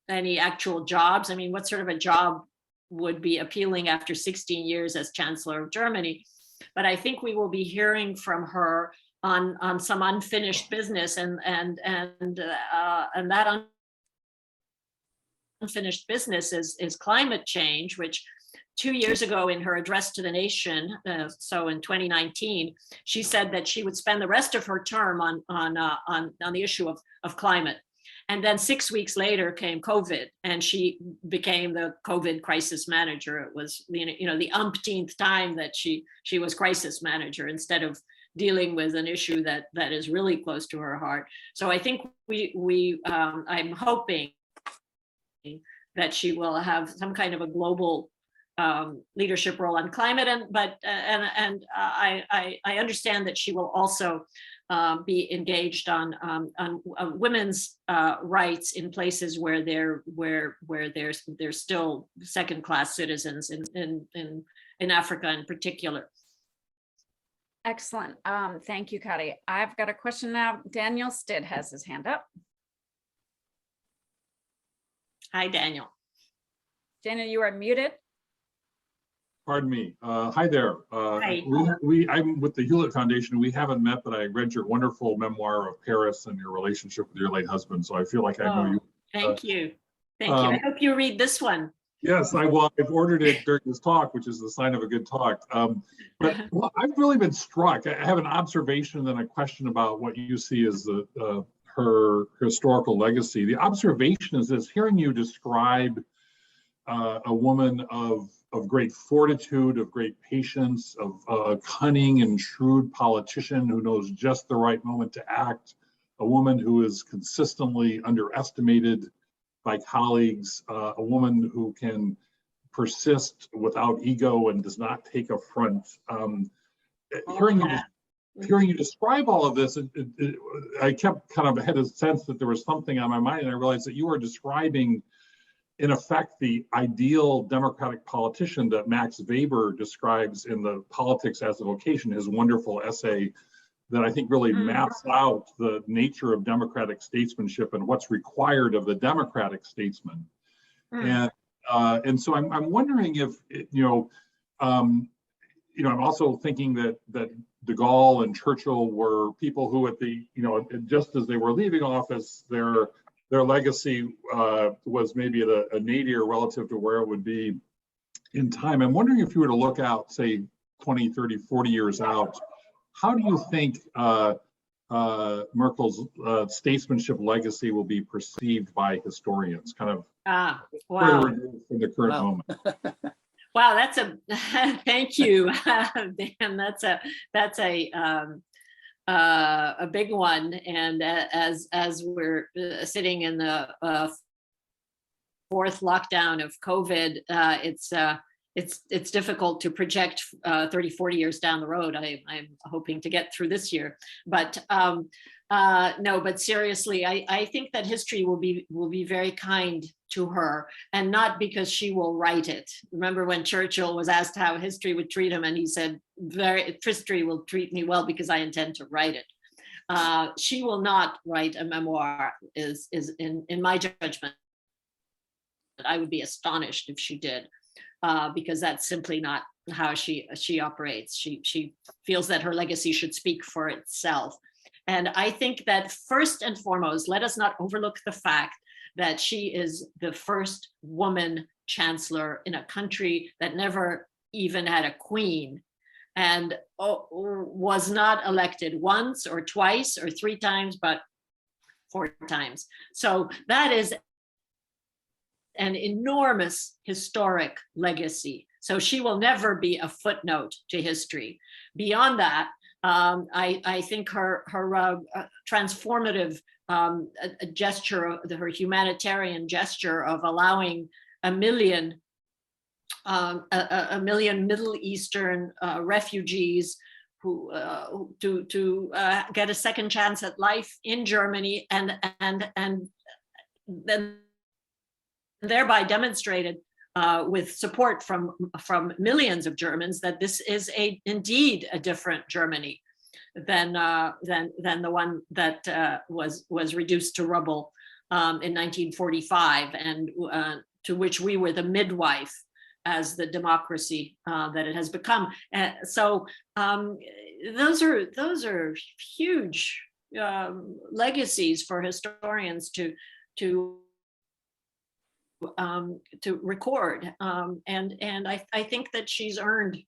S3: actual jobs. I mean, what sort of a job would be appealing after 16 years as Chancellor of Germany? But I think we will be hearing from her on some unfinished business, and that unfinished business is climate change, which 2 years ago in her address to the nation, so in 2019, she said that she would spend the rest of her term on the issue of climate. And then 6 weeks later came COVID, and she became the COVID crisis manager. It was the umpteenth time that she was crisis manager instead of dealing with an issue that is really close to her heart. So I think I'm hoping that she will have some kind of a global leadership role on climate, I understand that she will also be engaged on women's rights in places where they're still second-class citizens in Africa in particular.
S4: Excellent. Thank you, Kati. I've got a question now. Daniel Stidd has his hand up.
S3: Hi, Daniel.
S4: Daniel, you are muted.
S8: Pardon me. Hi there.
S3: Hi.
S8: I'm with the Hewlett Foundation. We haven't met, but I read your wonderful memoir of Paris and your relationship with your late husband. So I feel like I know you.
S3: Thank you. Thank you. I hope you read this one.
S8: Yes, I've ordered it during this talk, which is the sign of a good talk. But well, I've really been struck. I have an observation and a question about what you see as her historical legacy. The observation is this: hearing you describe a woman of great fortitude, of great patience, of a cunning and shrewd politician who knows just the right moment to act, a woman who is consistently underestimated by colleagues, a woman who can persist without ego and does not take affront. Hearing you describe all of this, I kept kind of had a sense that there was something on my mind, and I realized that you are describing, in effect, the ideal democratic politician that Max Weber describes in the Politics as a Vocation, his wonderful essay that I think really maps out the nature of democratic statesmanship and what's required of the democratic statesman. And so I'm wondering if, I'm also thinking that de Gaulle and Churchill were people who at the, just as they were leaving office, their legacy was maybe at a nadir relative to where it would be in time. I'm wondering if you were to look out, say, 20, 30, 40 years out, how do you think Merkel's statesmanship legacy will be perceived by historians, kind of
S3: wow.
S8: from the current moment?
S3: Wow, that's a thank you, Dan. That's a big one, and as we're sitting in the fourth lockdown of COVID, it's difficult to project 30, 40 years down the road. I'm hoping to get through this year, but no, but seriously, I think that history will be very kind to her, and not because she will write it. Remember when Churchill was asked how history would treat him, and he said, history will treat me well because I intend to write it. She will not write a memoir, is in my judgment. I would be astonished if she did. Because that's simply not how she operates. She feels that her legacy should speak for itself. And I think that first and foremost, let us not overlook the fact that she is the first woman chancellor in a country that never even had a queen, and was not elected once or twice or 3 times, but 4 times. So that is an enormous historic legacy. So she will never be a footnote to history. Beyond that, I think her transformative gesture, her humanitarian gesture of allowing a million Middle Eastern refugees to get a second chance at life in Germany, and then thereby demonstrated with support from millions of Germans that this is indeed a different Germany than the one that was reduced to rubble in 1945, and to which we were the midwife as the democracy that it has become. So those are huge legacies for historians to record, and I think that she's earned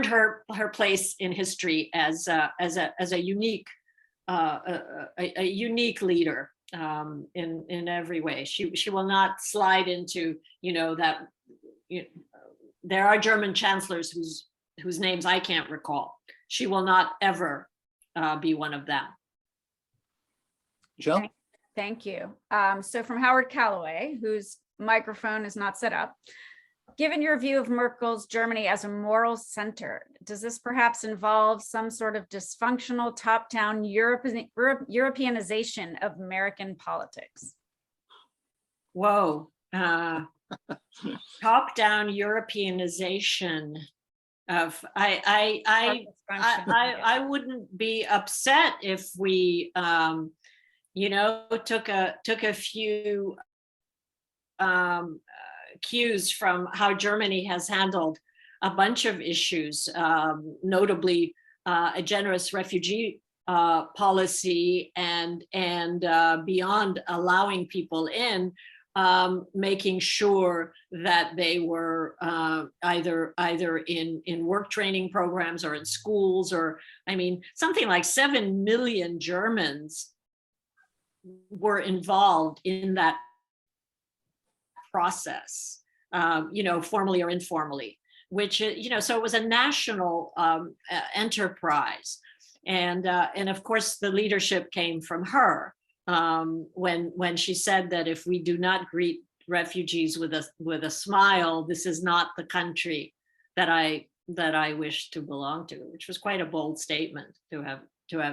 S3: her place in history as a unique leader in every way. She will not slide into that. There are German chancellors whose names I can't recall. She will not ever be one of them.
S2: Jill?
S4: Thank you. So from Howard Calloway, whose microphone is not set up, Given your view of Merkel's Germany as a moral center, does this perhaps involve some sort of dysfunctional top-down Europeanization of American politics?
S3: Whoa. Top-down Europeanization of I wouldn't be upset if we took a few cues from how Germany has handled a bunch of issues, notably a generous refugee policy and beyond allowing people in, making sure that they were either in work training programs or in schools, or I mean, something like 7 million Germans were involved in that process, formally or informally, which, so it was a national enterprise. And of course, the leadership came from her when she said that if we do not greet refugees with a smile, this is not the country that I wish to belong to, which was quite a bold statement to have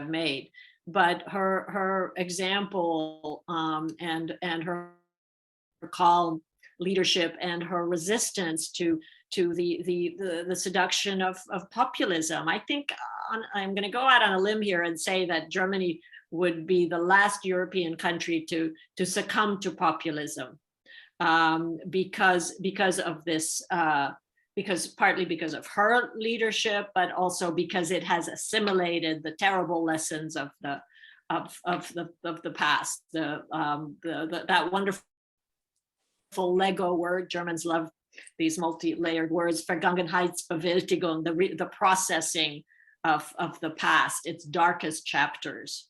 S3: made. But her example and her calm leadership and her resistance to the seduction of populism. I think I'm going to go out on a limb here and say that Germany would be the last European country to succumb to populism, because of this, partly because of her leadership, but also because it has assimilated the terrible lessons of the past. That wonderful Lego word, Germans love these multi-layered words, Vergangenheitsbewältigung, the processing of the past, its darkest chapters,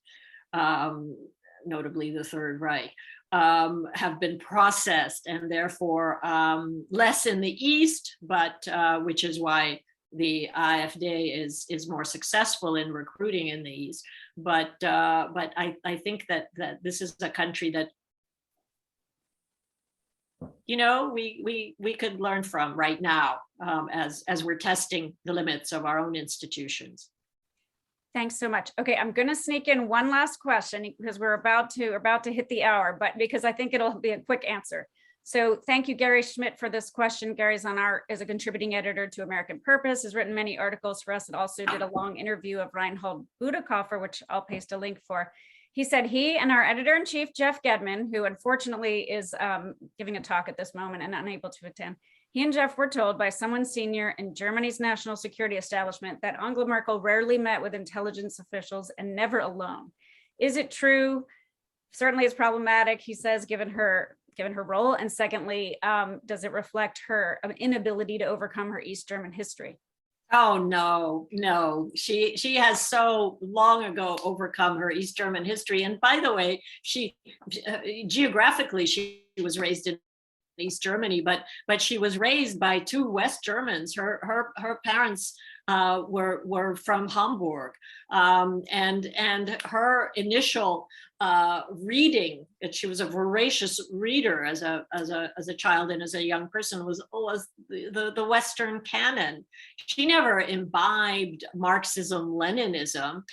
S3: notably the Third Reich, have been processed, and therefore less in the East, but which is why the AfD is more successful in recruiting in the East. But I think that this is a country that we could learn from right now, as we're testing the limits of our own institutions.
S4: Thanks so much. Okay, I'm going to sneak in one last question because we're about to hit the hour, but because I think it'll be a quick answer. So thank you, Gary Schmidt, for this question. Gary's is a contributing editor to American Purpose, has written many articles for us, and also did a long interview of Reinhold Budekoffer, which I'll paste a link for. He said he and our editor-in-chief, Jeff Gedman, who unfortunately is giving a talk at this moment and unable to attend, he and Jeff were told by someone senior in Germany's national security establishment that Angela Merkel rarely met with intelligence officials and never alone. Is it true? Certainly it's problematic, he says, given her role. And secondly, does it reflect her inability to overcome her East German history?
S3: Oh, no. She has so long ago overcome her East German history. And by the way, geographically, she was raised in East Germany, but she was raised by two West Germans. Her parents were from Hamburg, and her initial reading, that she was a voracious reader as a child and as a young person, was the Western canon. She never imbibed Marxism, Leninism.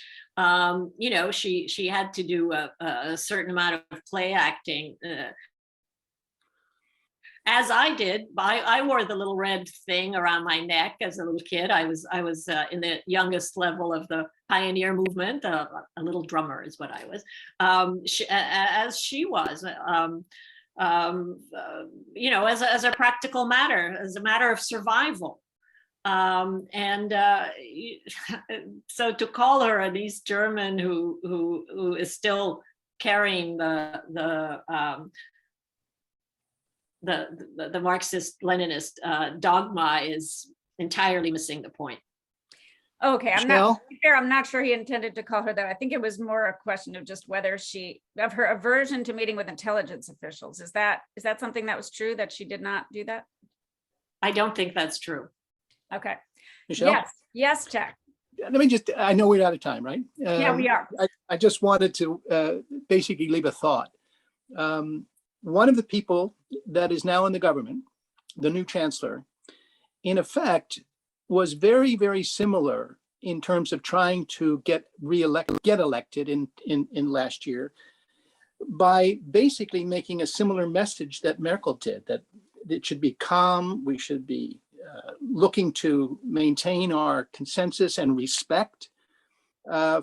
S3: She had to do a certain amount of play acting. As I did, I wore the little red thing around my neck as a little kid. I was in the youngest level of the pioneer movement. A little drummer is what I was, as she was. As a practical matter, as a matter of survival. So to call her an East German who is still carrying the Marxist-Leninist dogma is entirely missing the point.
S4: Okay, I'm not sure he intended to call her that. I think it was more a question of just whether of her aversion to meeting with intelligence officials. Is that something that was true, that she did not do that?
S3: I don't think that's true.
S4: Okay.
S2: Michelle?
S4: Yes, Jack.
S2: Let me I know we're out of time, right?
S4: Yeah, we are.
S2: I just wanted to basically leave a thought. One of the people that is now in the government the new chancellor, in effect, was very, very similar in terms of trying to get elected in last year by basically making a similar message that Merkel did, that it should be calm, we should be looking to maintain our consensus and respect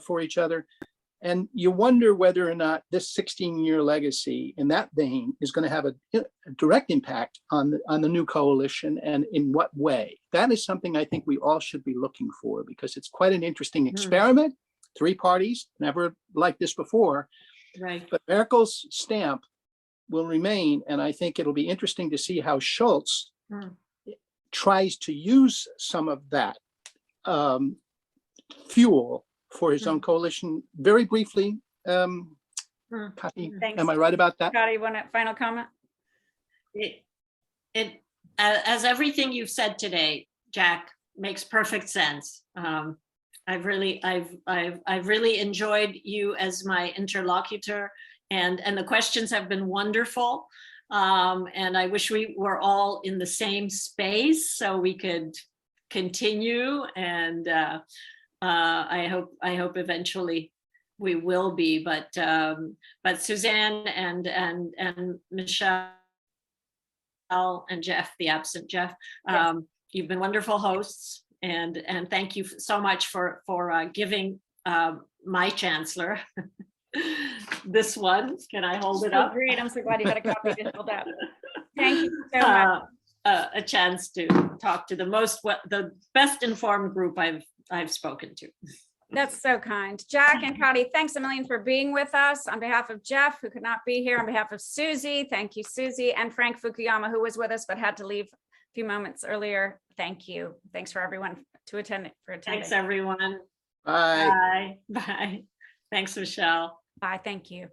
S2: for each other. And you wonder whether or not this 16-year legacy in that vein is going to have a direct impact on the new coalition, and in what way. That is something I think we all should be looking for, because it's quite an interesting experiment. 3 parties, never like this before.
S3: Right.
S2: But Merkel's stamp will remain, and I think it'll be interesting to see how Scholz tries to use some of that fuel for his own coalition. Very briefly, Kati,
S4: Thanks.
S2: am I right about that?
S4: Kati, you want a final comment?
S3: As everything you've said today, Jack, makes perfect sense. I've really enjoyed you as my interlocutor, and the questions have been wonderful. And I wish we were all in the same space so we could continue, and I hope eventually we will be. But Suzanne and Michelle and Jeff, the absent Jeff, you've been wonderful hosts, and thank you so much for giving my chancellor this one. Can I hold it up?
S4: Great. I'm so glad you had a copy to hold up. Thank you so much.
S3: A chance to talk to the best informed group I've spoken to.
S4: That's so kind. Jack and Kati, thanks a million for being with us. On behalf of Jeff, who could not be here, on behalf of Susie, thank you, Susie, and Frank Fukuyama, who was with us but had to leave a few moments earlier. Thank you. Thanks for everyone for attending.
S3: Thanks, everyone.
S2: Bye.
S3: Bye. Bye. Thanks, Michelle.
S4: Bye. Thank you.